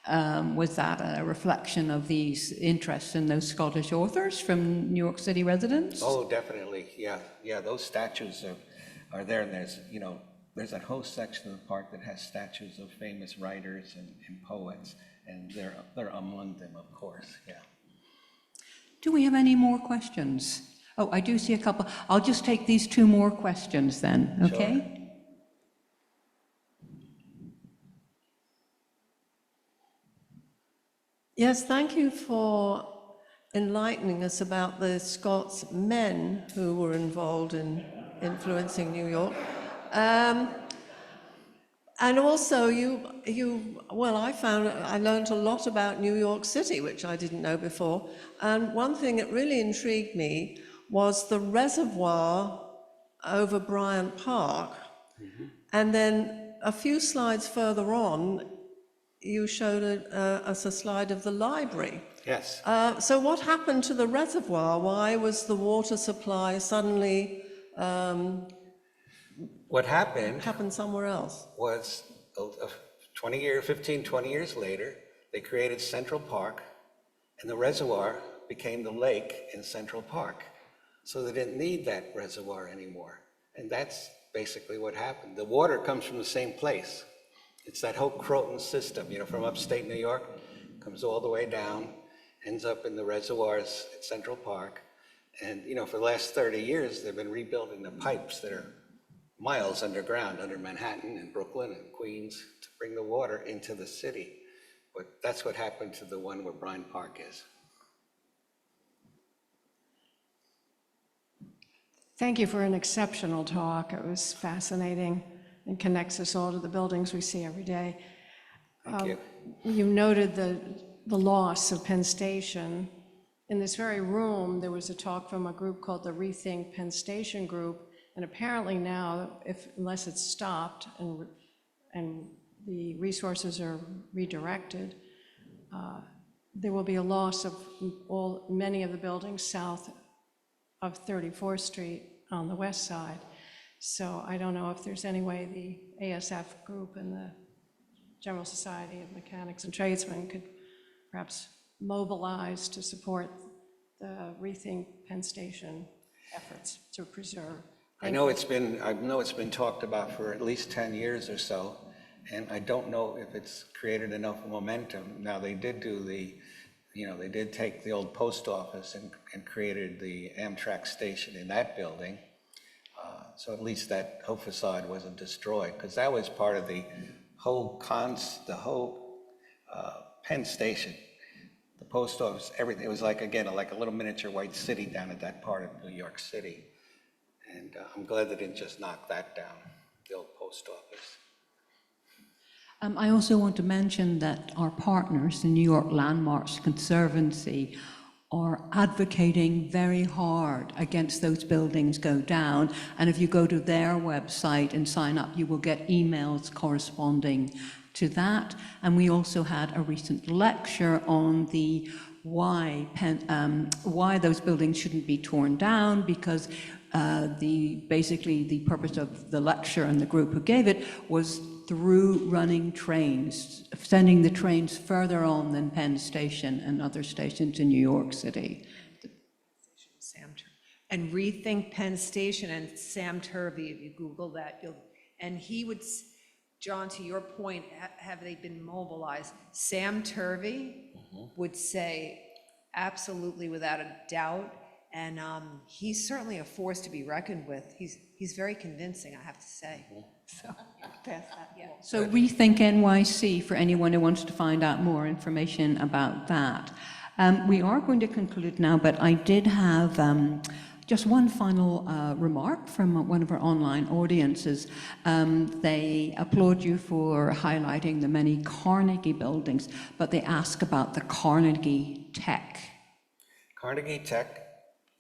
Was that a reflection of these interests in those Scottish authors from New York City residents? Oh, definitely, yeah, those statues are there, and there's that whole section of the park that has statues of famous writers and poets, and they're among them, of course, yeah. Do we have any more questions? Oh, I do see a couple. I'll just take these two more questions then, okay? Sure. Yes, thank you for enlightening us about the Scots men who were involved in influencing New York. And also, I learned a lot about New York City, which I didn't know before. And one thing that really intrigued me was the reservoir over Bryant Park. Mm-hmm. And then a few slides further on, you showed us a slide of the library. Yes. So what happened to the reservoir? Why was the water supply suddenly What happened somewhere else? was 20 years later, they created Central Park, and the reservoir became the lake in Central Park. So they didn't need that reservoir anymore. And that's basically what happened. The water comes from the same place. It's that whole Croton system, from upstate New York, comes all the way down, ends up in the reservoirs at Central Park. And, for the last 30 years, they've been rebuilding the pipes that are miles underground, under Manhattan and Brooklyn and Queens, to bring the water into the city. But that's what happened to the one where Bryant Park is. Thank you for an exceptional talk. It was fascinating and connects us all to the buildings we see every day. Thank you. You noted the loss of Penn Station. In this very room, there was a talk from a group called the Rethink Penn Station Group, and apparently now, unless it's stopped and the resources are redirected, there will be a loss of many of the buildings south of 34th Street on the west side. So I don't know if there's any way the ASF group and the General Society of Mechanics and Tradesmen could perhaps mobilize to support the Rethink Penn Station efforts to preserve. I know it's been talked about for at least 10 years or so, and I don't know if it's created enough momentum. Now, they did they did take the old post office and created the Amtrak station in that building. So at least that whole facade wasn't destroyed, because that was part of the whole Penn Station, the post office, everything. It was like a little miniature white city down at that part of New York City. And I'm glad they didn't just knock that down, the old post office. I also want to mention that our partners, the New York Landmarks Conservancy, are advocating very hard against those buildings go down. And if you go to their website and sign up, you will get emails corresponding to that. And we also had a recent lecture on the why those buildings shouldn't be torn down, because basically the purpose of the lecture and the group who gave it was through running trains, sending the trains further on than Penn Station and other stations in New York City. And Rethink Penn Station and Sam Turvey, if you Google that, John, to your point, have they been mobilized? Sam Turvey would say absolutely without a doubt, and he's certainly a force to be reckoned with. He's very convincing, I have to say. So, pass that, yeah. So Rethink NYC for anyone who wants to find out more information about that. We are going to conclude now, but I did have just one final remark from one of our online audiences. They applaud you for highlighting the many Carnegie buildings, but they ask about the Carnegie Tech. Carnegie Tech,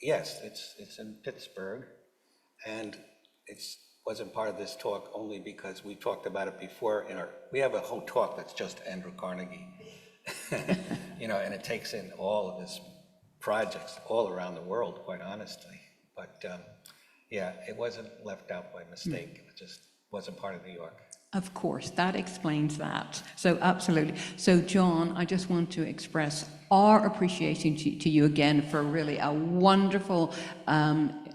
yes, it's in Pittsburgh, and it wasn't part of this talk only because we talked about it before. We have a whole talk that's just Andrew Carnegie, and it takes in all of his projects all around the world, quite honestly. But Yeah, it wasn't left out by mistake. It just wasn't part of New York. Of course, that explains that. So absolutely. So John, I just want to express our appreciation to you again for really a wonderful,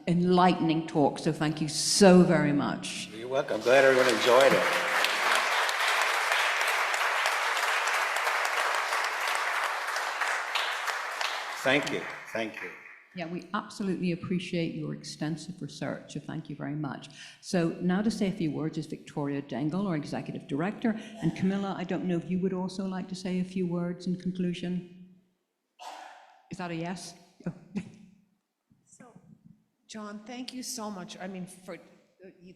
enlightening talk. So thank you so very much. You're welcome. Glad everyone enjoyed it. Thank you. Thank you. Yeah, we absolutely appreciate your extensive research, so thank you very much. So now to say a few words is Victoria Dengel, our Executive Director, and Camilla, I don't know if you would also like to say a few words in conclusion? Is that a yes? Oh. So, John, thank you so much, I mean, for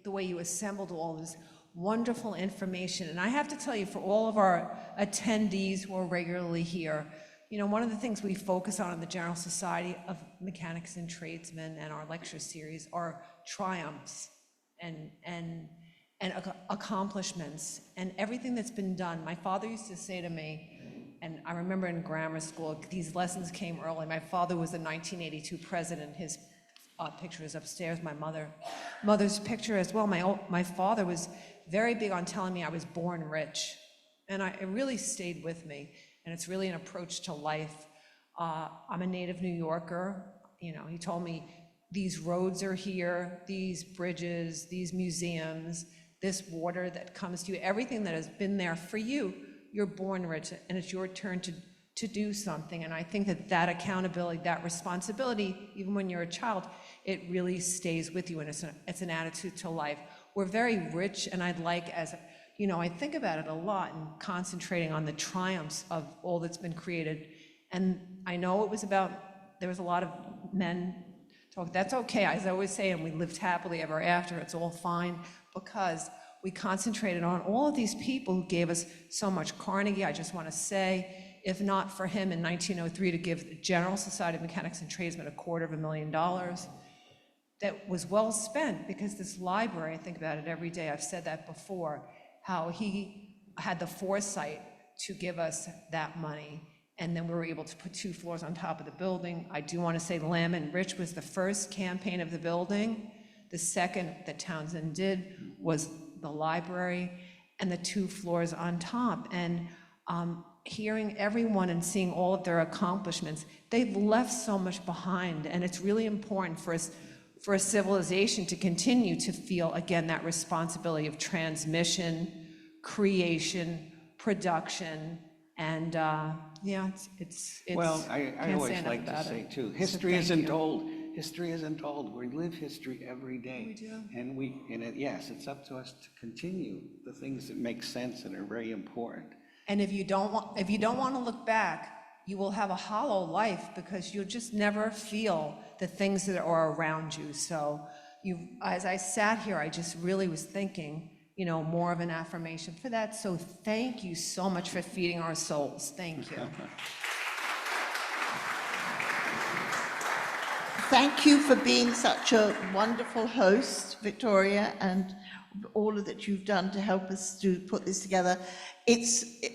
the way you assembled all this wonderful information. And I have to tell you, for all of our attendees who are regularly here, you know, one of the things we focus on in the General Society of Mechanics and Tradesmen and our lecture series are triumphs and accomplishments and everything that's been done. My father used to say to me, and I remember in grammar school, these lessons came early. My father was the 1982 president. His picture is upstairs, my mother's picture as well. My father was very big on telling me I was born rich, and it really stayed with me. And it's really an approach to life. I'm a native New Yorker. You know, he told me these roads are here, these bridges, these museums, this water that comes to you, everything that has been there for you, you're born rich, and it's your turn to do something. And I think that accountability, that responsibility, even when you're a child, it really stays with you, and it's an attitude to life. We're very rich, and I'd like, as you know, I think about it a lot and concentrating on the triumphs of all that's been created. And I know there was a lot of men talk, that's okay, as I always say, and we lived happily ever after, it's all fine, because we concentrated on all of these people who gave us so much. Carnegie, I just want to say, if not for him in 1903 to give the General Society of Mechanics and Tradesmen $250,000, that was well spent, because this library, I think about it every day, I've said that before, how he had the foresight to give us that money, and then we were able to put 2 floors on top of the building. I do want to say Lamb and Rich was the first campaign of the building. The second that Townsend did was the library, and the 2 floors on top. And hearing everyone and seeing all of their accomplishments, they've left so much behind, and it's really important for us, for a civilization to continue to feel, again, that responsibility of transmission, creation, production, and yeah, it's Well, I can't always say enough like to about say it. too, So history thank isn't you. old. History isn't old. We live history every day. We do. And yes, it's up to us to continue the things that make sense and are very important. And if you don't want to look back, you will have a hollow life, because you'll just never feel the things that are around you. So as I sat here, I just really was thinking, you know, more of an affirmation for that. So thank you so much for feeding our souls. Thank you. Thank you for being such a wonderful host, Victoria, and all of that you've done to help us to put this together.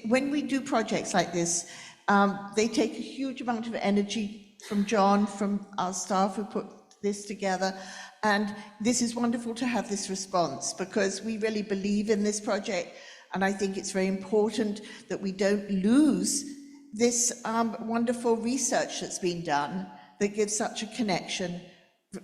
When we do projects like this, they take a huge amount of energy from John, from our staff who put this together, and this is wonderful to have this response, because we really believe in this project, and I think it's very important that we don't lose this wonderful research that's been done that gives such a connection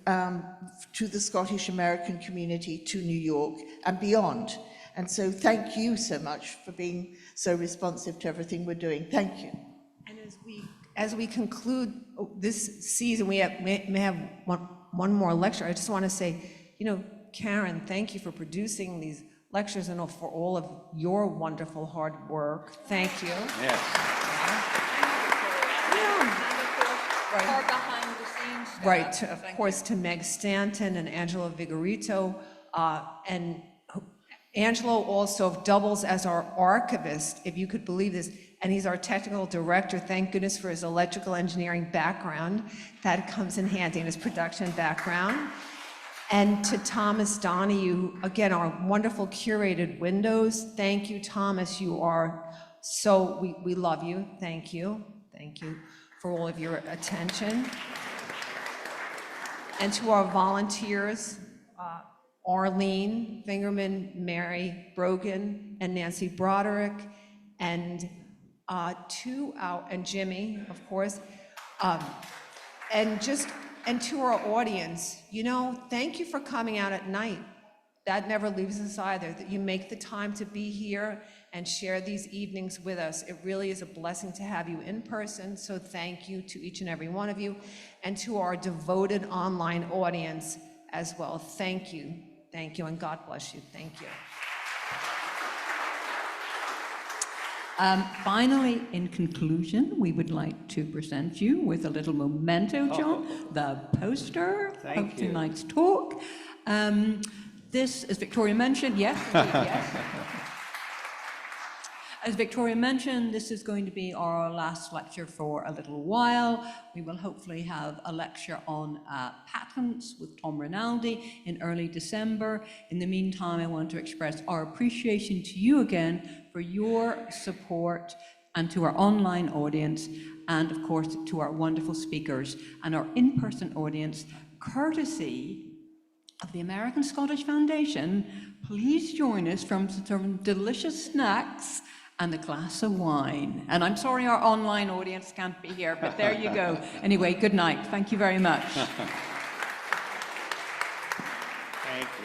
to the Scottish American community, to New York and beyond. And so thank you so much for being so responsive to everything we're doing. Thank you. And as we conclude this season, we may have one more lecture. I just want to say, you know, Karen, thank you for producing these lectures and for all of your wonderful hard work. Thank you. Yes. Or behind the scenes stuff. Right, of course, to Meg Stanton and Angelo Vigorito. And Angelo also doubles as our archivist, if you could believe this, and he's our technical director. Thank goodness for his electrical engineering background. That comes in handy in his production background. And to Thomas Donahue, again, our wonderful curated windows. Thank you, Thomas. You are so, we love you. Thank you. Thank you for all of your attention. And to our volunteers, Arlene Fingerman, Mary Brogan, and Nancy Broderick, and and Jimmy, of course, and to our audience, thank you for coming out at night. That never leaves us either, that you make the time to be here and share these evenings with us. It really is a blessing to have you in person, so thank you to each and every one of you, and to our devoted online audience as well. Thank you, and God bless you. Thank you. Finally, in conclusion, we would like to present you with a little memento, John, the poster Thank of you. tonight's talk. This, as Victoria mentioned, yes, indeed, yes. As Victoria mentioned, this is going to be our last lecture for a little while. We will hopefully have a lecture on patents with Tom Rinaldi in early December. In the meantime, I want to express our appreciation to you again for your support, and to our online audience, and of course to our wonderful speakers and our in-person audience, courtesy of the American Scottish Foundation. Please join us for some delicious snacks and a glass of wine. And I'm sorry our online audience can't be here, but there you go. Anyway, good night. Thank you very much. Thank you.